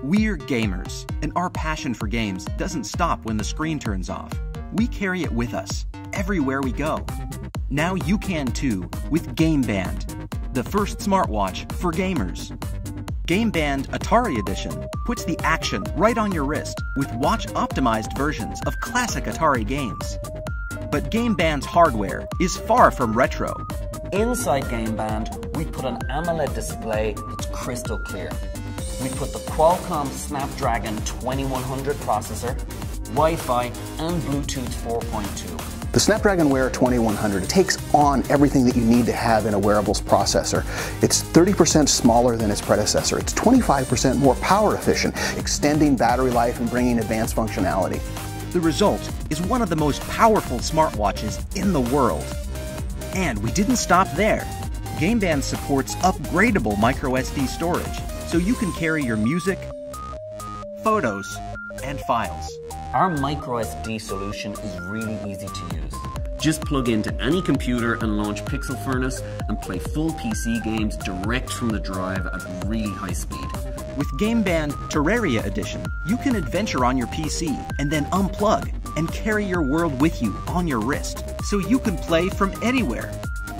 We're gamers, and our passion for games doesn't stop when the screen turns off. We carry it with us, everywhere we go. Now you can too, with GameBand, the first smartwatch for gamers. GameBand Atari Edition puts the action right on your wrist with watch-optimized versions of classic Atari games. But GameBand's hardware is far from retro. Inside GameBand, we put an AMOLED display that's crystal clear. We put the Qualcomm Snapdragon 2100 processor, Wi-Fi, and Bluetooth 4.2. The Snapdragon Wear 2100 takes on everything that you need to have in a wearables processor. It's 30% smaller than its predecessor. It's 25% more power efficient, extending battery life and bringing advanced functionality. The result is one of the most powerful smartwatches in the world. And we didn't stop there. GameBand supports upgradable microSD storage, so you can carry your music, photos, and files. Our microSD solution is really easy to use. Just plug into any computer and launch Pixel Furnace and play full PC games direct from the drive at really high speed. With GameBand Terraria Edition, you can adventure on your PC and then unplug and carry your world with you on your wrist, so you can play from anywhere.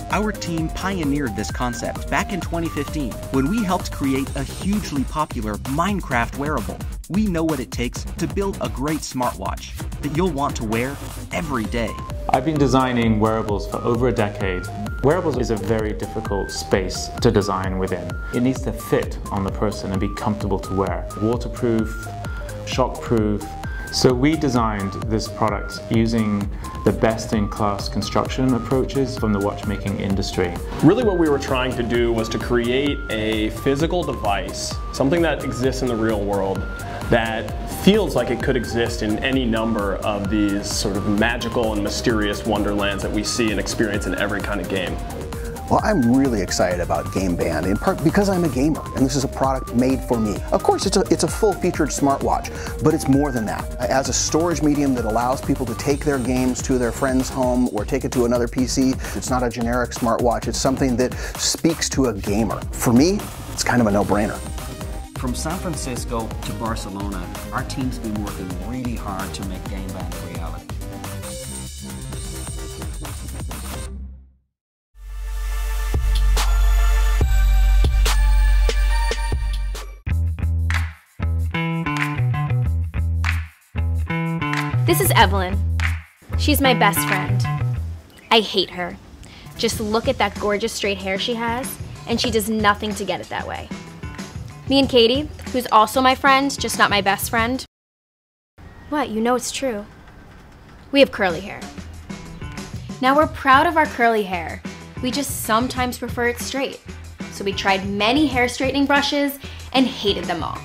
Our team pioneered this concept back in 2015 when we helped create a hugely popular Minecraft wearable. We know what it takes to build a great smartwatch that you'll want to wear every day. I've been designing wearables for over a decade. Wearables is a very difficult space to design within. It needs to fit on the person and be comfortable to wear. Waterproof, shockproof. So we designed this product using the best-in-class construction approaches from the watchmaking industry. Really what we were trying to do was to create a physical device, something that exists in the real world, that feels like it could exist in any number of these sort of magical and mysterious wonderlands that we see and experience in every kind of game. Well, I'm really excited about GameBand, in part because I'm a gamer, and this is a product made for me. Of course, it's a full-featured smartwatch, but it's more than that. As a storage medium that allows people to take their games to their friend's home or take it to another PC, it's not a generic smartwatch, it's something that speaks to a gamer. For me, it's kind of a no-brainer. From San Francisco to Barcelona, our team's been working really hard to make GameBand a reality. This is Evelyn. She's my best friend. I hate her. Just look at that gorgeous straight hair she has, and she does nothing to get it that way. Me and Katie, who's also my friend, just not my best friend. What, you know it's true. We have curly hair. Now we're proud of our curly hair. We just sometimes prefer it straight. So we tried many hair straightening brushes and hated them all.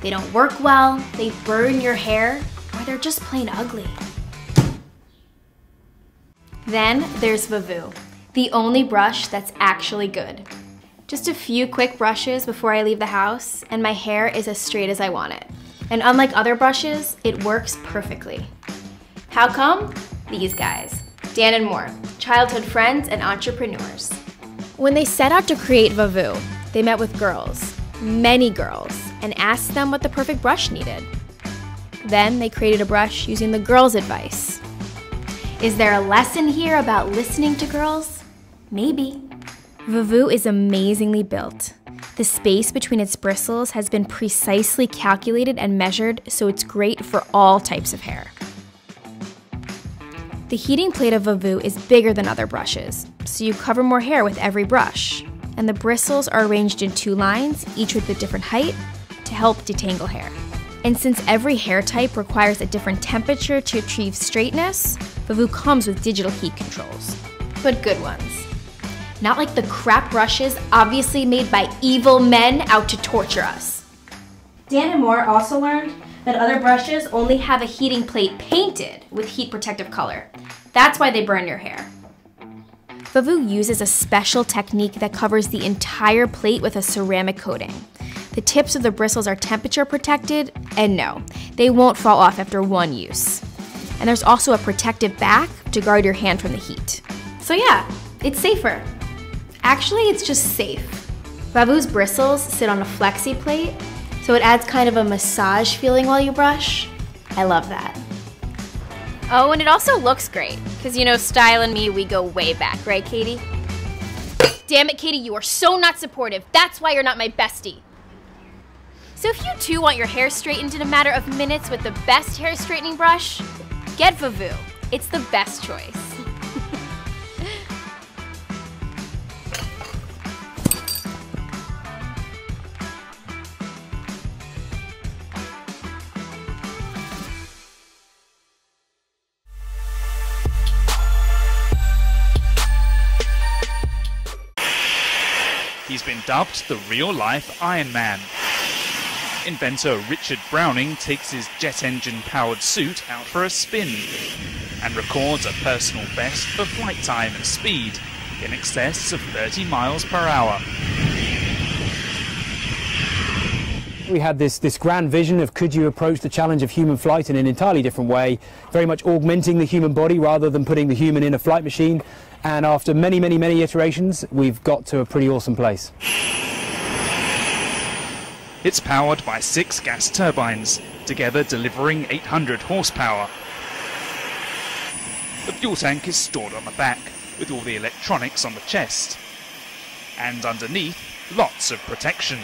They don't work well, they burn your hair, or they're just plain ugly. Then there's Vavoo, the only brush that's actually good. Just a few quick brushes before I leave the house, and my hair is as straight as I want it. And unlike other brushes, it works perfectly. How come? These guys, Dan and Moore, childhood friends and entrepreneurs. When they set out to create Vavoo, they met with girls, many girls, and asked them what the perfect brush needed. Then they created a brush using the girls' advice. Is there a lesson here about listening to girls? Maybe. Vavoo is amazingly built. The space between its bristles has been precisely calculated and measured, so it's great for all types of hair. The heating plate of Vavoo is bigger than other brushes, so you cover more hair with every brush. And the bristles are arranged in 2 lines, each with a different height, to help detangle hair. And since every hair type requires a different temperature to achieve straightness, Vavoo comes with digital heat controls, but good ones. Not like the crap brushes obviously made by evil men out to torture us. Dan and Moore also learned that other brushes only have a heating plate painted with heat protective color. That's why they burn your hair. Vavoo uses a special technique that covers the entire plate with a ceramic coating. The tips of the bristles are temperature protected, and no, they won't fall off after one use. And there's also a protective back to guard your hand from the heat. So yeah, it's safer. Actually, it's just safe. Vavoo's bristles sit on a flexi plate, So it adds kind of a massage feeling while you brush. I love that. Oh, and it also looks great, because you know, Style and me, we go way back, right, Katie? Damn it, Katie, you are so not supportive. That's why you're not my bestie. So if you too want your hair straightened in a matter of minutes with the best hair straightening brush, get Vavoo. It's the best choice. He's been dubbed the real-life Iron Man. Inventor Richard Browning takes his jet engine-powered suit out for a spin and records a personal best for flight time and speed in excess of 30 miles per hour. We had this grand vision of could you approach the challenge of human flight in an entirely different way, very much augmenting the human body rather than putting the human in a flight machine. And after many iterations, we've got to a pretty awesome place. It's powered by 6 gas turbines, together delivering 800 horsepower. The fuel tank is stored on the back, with all the electronics on the chest. And underneath, lots of protection.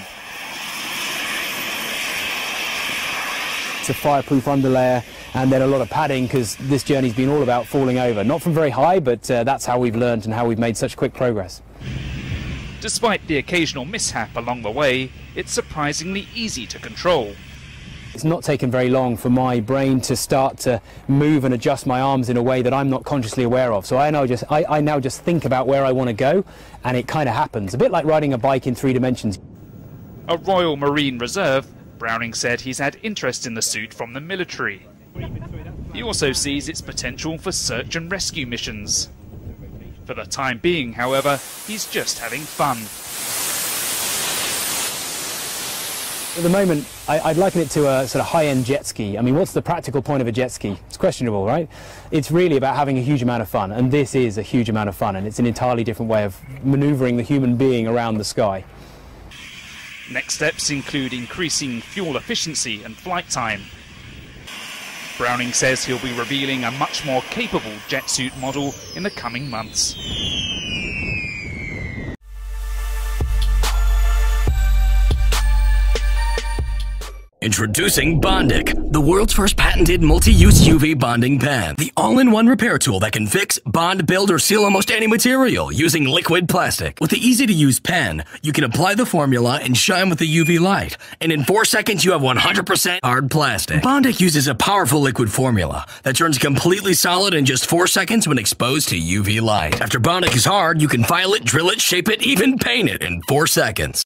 It's a fireproof underlayer and then a lot of padding, because this journey's been all about falling over. Not from very high, but that's how we've learned and how we've made such quick progress. Despite the occasional mishap along the way, it's surprisingly easy to control. It's not taken very long for my brain to start to move and adjust my arms in a way that I'm not consciously aware of. So I now just think about where I want to go, and it kind of happens. A bit like riding a bike in 3 dimensions. A Royal Marine Reserve, Browning said he's had interest in the suit from the military. He also sees its potential for search and rescue missions. For the time being, however, he's just having fun. At the moment, I'd liken it to a sort of high-end jet ski. I mean, what's the practical point of a jet ski? It's questionable, right? It's really about having a huge amount of fun, and this is a huge amount of fun, and it's an entirely different way of maneuvering the human being around the sky. Next steps include increasing fuel efficiency and flight time. Browning says he'll be revealing a much more capable jet suit model in the coming months. Introducing Bondic, the world's first patented multi-use UV bonding pen. The all-in-one repair tool that can fix, bond, build, or seal almost any material using liquid plastic. With the easy-to-use pen, you can apply the formula and shine with the UV light. And in 4 seconds, you have 100% hard plastic. Bondic uses a powerful liquid formula that turns completely solid in just 4 seconds when exposed to UV light. After Bondic is hard, you can file it, drill it, shape it, even paint it in 4 seconds.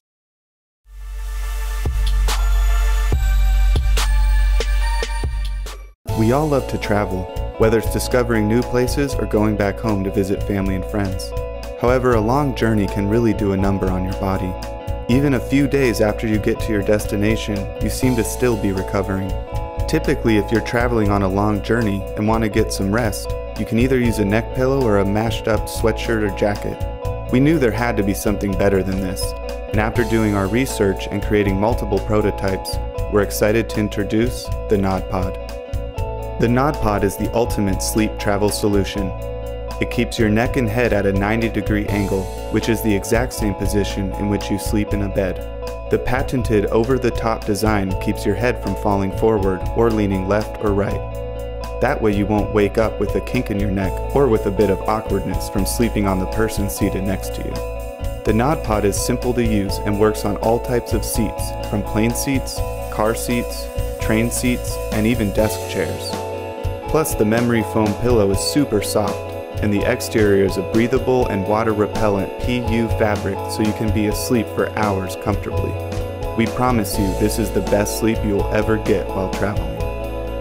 We all love to travel, whether it's discovering new places or going back home to visit family and friends. However, a long journey can really do a number on your body. Even a few days after you get to your destination, you seem to still be recovering. Typically, if you're traveling on a long journey and want to get some rest, you can either use a neck pillow or a mashed up sweatshirt or jacket. We knew there had to be something better than this, and after doing our research and creating multiple prototypes, we're excited to introduce the NodPod. The NodPod is the ultimate sleep travel solution. It keeps your neck and head at a 90-degree angle, which is the exact same position in which you sleep in a bed. The patented over-the-top design keeps your head from falling forward or leaning left or right. That way you won't wake up with a kink in your neck or with a bit of awkwardness from sleeping on the person seated next to you. The NodPod is simple to use and works on all types of seats, from plane seats, car seats, train seats, and even desk chairs. Plus, the memory foam pillow is super soft, and the exterior is a breathable and water-repellent PU fabric so you can be asleep for hours comfortably. We promise you this is the best sleep you will ever get while traveling.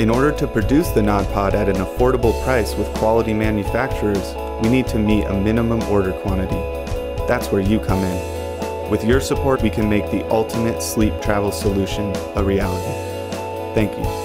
In order to produce the NodPod at an affordable price with quality manufacturers, we need to meet a minimum order quantity. That's where you come in. With your support, we can make the ultimate sleep travel solution a reality. Thank you.